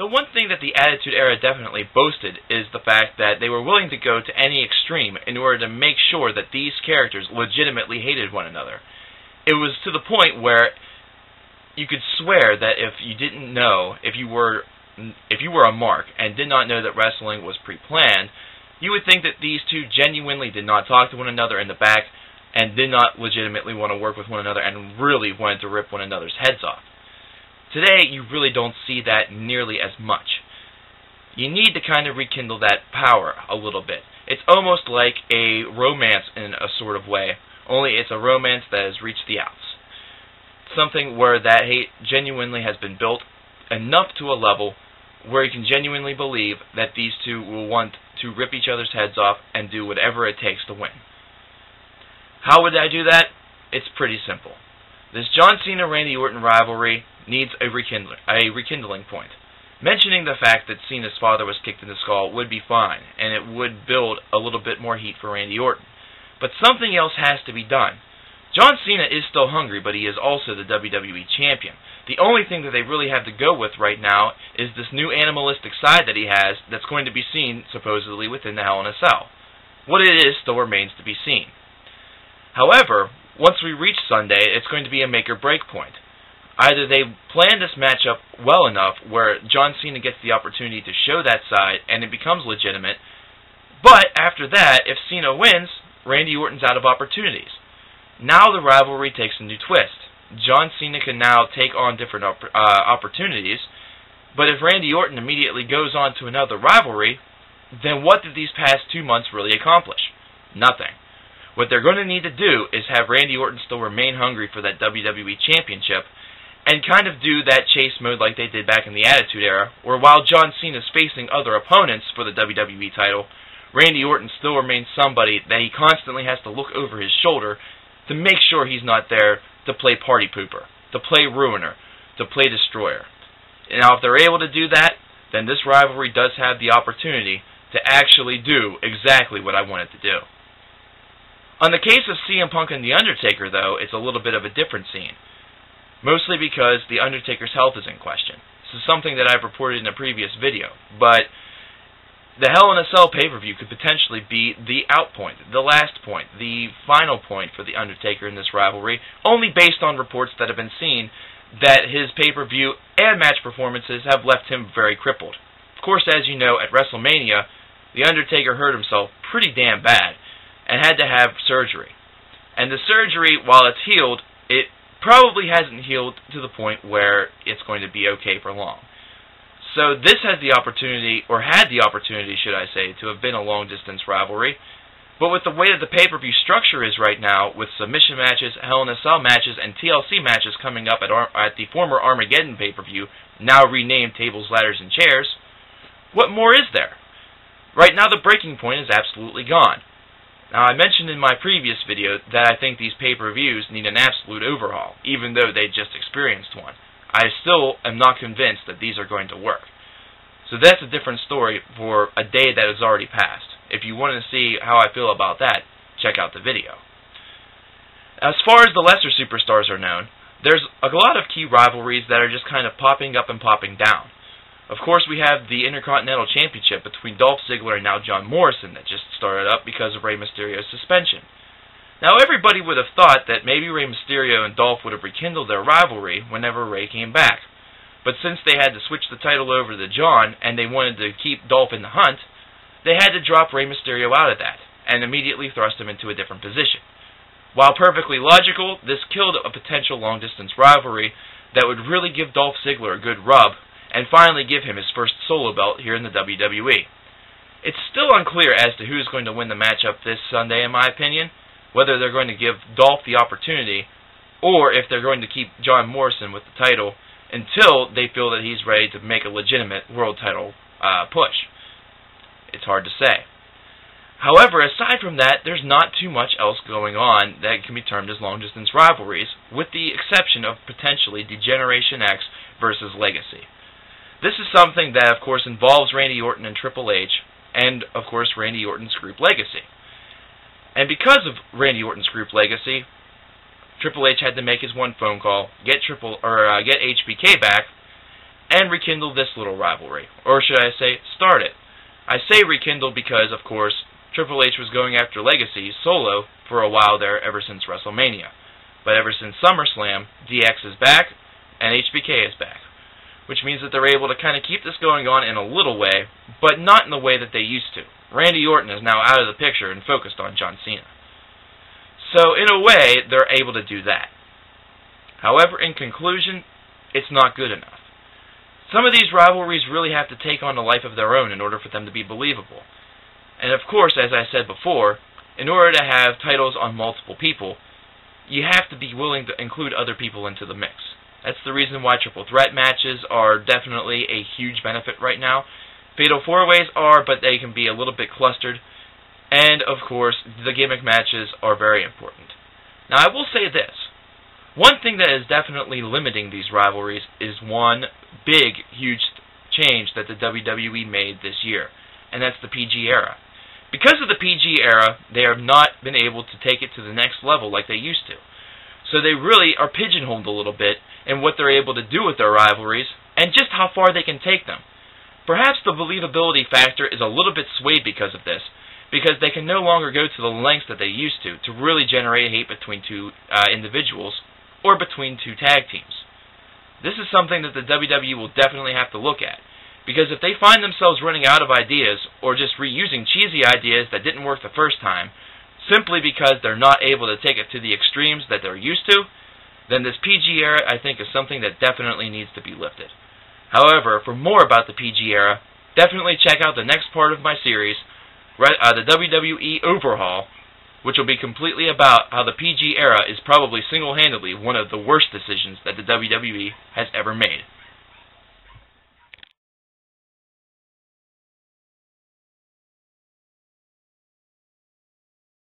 The one thing that the Attitude Era definitely boasted is the fact that they were willing to go to any extreme in order to make sure that these characters legitimately hated one another. It was to the point where you could swear that if you didn't know, if you were a mark and did not know that wrestling was pre-planned, you would think that these two genuinely did not talk to one another in the back and did not legitimately want to work with one another and really wanted to rip one another's heads off. Today, you really don't see that nearly as much. You need to kind of rekindle that power a little bit. It's almost like a romance in a sort of way, only it's a romance that has reached the outs. Something where that hate genuinely has been built enough to a level where you can genuinely believe that these two will want to rip each other's heads off and do whatever it takes to win. How would I do that? It's pretty simple. This John Cena-Randy Orton rivalry needs a rekindling point. Mentioning the fact that Cena's father was kicked in the skull would be fine, and it would build a little bit more heat for Randy Orton. But something else has to be done. John Cena is still hungry, but he is also the WWE Champion. The only thing that they really have to go with right now is this new animalistic side that he has that's going to be seen, supposedly, within the Hell in a Cell. What it is still remains to be seen. However, once we reach Sunday, it's going to be a make-or-break point. Either they plan this matchup well enough where John Cena gets the opportunity to show that side and it becomes legitimate, but after that, if Cena wins, Randy Orton's out of opportunities. Now the rivalry takes a new twist. John Cena can now take on different opportunities, but if Randy Orton immediately goes on to another rivalry, then what did these past 2 months really accomplish? Nothing. What they're going to need to do is have Randy Orton still remain hungry for that WWE Championship and kind of do that chase mode like they did back in the Attitude Era, where while John Cena's facing other opponents for the WWE title, Randy Orton still remains somebody that he constantly has to look over his shoulder to make sure he's not there to play party pooper, to play ruiner, to play destroyer. Now, if they're able to do that, then this rivalry does have the opportunity to actually do exactly what I want it to do. On the case of CM Punk and The Undertaker, though, it's a little bit of a different scene. Mostly because The Undertaker's health is in question. This is something that I've reported in a previous video, but the Hell in a Cell pay-per-view could potentially be the out point, the last point, the final point for The Undertaker in this rivalry, only based on reports that have been seen that his pay-per-view and match performances have left him very crippled. Of course, as you know, at WrestleMania, The Undertaker hurt himself pretty damn bad and had to have surgery. And the surgery, while it's healed, it probably hasn't healed to the point where it's going to be okay for long. So this has the opportunity, or had the opportunity, should I say, to have been a long-distance rivalry. But with the way that the pay-per-view structure is right now, with submission matches, Hell in a Cell matches, and TLC matches coming up at the former Armageddon pay-per-view, now renamed Tables, Ladders, and Chairs, what more is there? Right now the breaking point is absolutely gone. Now, I mentioned in my previous video that I think these pay-per-views need an absolute overhaul, even though they just experienced one. I still am not convinced that these are going to work. So that's a different story for a day that has already passed. If you want to see how I feel about that, check out the video. As far as the lesser superstars are known, there's a lot of key rivalries that are just kind of popping up and popping down. Of course, we have the Intercontinental Championship between Dolph Ziggler and now John Morrison that just started up because of Rey Mysterio's suspension. Now, everybody would have thought that maybe Rey Mysterio and Dolph would have rekindled their rivalry whenever Rey came back. But since they had to switch the title over to John, and they wanted to keep Dolph in the hunt, they had to drop Rey Mysterio out of that, and immediately thrust him into a different position. While perfectly logical, this killed a potential long-distance rivalry that would really give Dolph Ziggler a good rub, and finally give him his first solo belt here in the WWE. It's still unclear as to who's going to win the matchup this Sunday, in my opinion, whether they're going to give Dolph the opportunity, or if they're going to keep John Morrison with the title until they feel that he's ready to make a legitimate world title push. It's hard to say. However, aside from that, there's not too much else going on that can be termed as long-distance rivalries, with the exception of potentially Degeneration X versus Legacy. This is something that, of course, involves Randy Orton and Triple H, and, of course, Randy Orton's group Legacy. And because of Randy Orton's group Legacy, Triple H had to make his one phone call, get HBK back, and rekindle this little rivalry. Or should I say, start it. I say rekindle because, of course, Triple H was going after Legacy solo for a while there ever since WrestleMania. But ever since SummerSlam, DX is back, and HBK is back. Which means that they're able to kind of keep this going on in a little way, but not in the way that they used to. Randy Orton is now out of the picture and focused on John Cena. So, in a way, they're able to do that. However, in conclusion, it's not good enough. Some of these rivalries really have to take on a life of their own in order for them to be believable. And of course, as I said before, in order to have titles on multiple people, you have to be willing to include other people into the mix. That's the reason why triple threat matches are definitely a huge benefit right now. Fatal 4-ways are, but they can be a little bit clustered. And, of course, the gimmick matches are very important. Now, I will say this. One thing that is definitely limiting these rivalries is one big, huge change that the WWE made this year, and that's the PG era. Because of the PG era, they have not been able to take it to the next level like they used to. So they really are pigeonholed a little bit in what they're able to do with their rivalries, and just how far they can take them. Perhaps the believability factor is a little bit swayed because of this, because they can no longer go to the lengths that they used to really generate hate between two individuals, or between two tag teams. This is something that the WWE will definitely have to look at, because if they find themselves running out of ideas, or just reusing cheesy ideas that didn't work the first time, simply because they're not able to take it to the extremes that they're used to, then this PG era, I think, is something that definitely needs to be lifted. However, for more about the PG era, definitely check out the next part of my series, the WWE Overhaul, which will be completely about how the PG era is probably single-handedly one of the worst decisions that the WWE has ever made.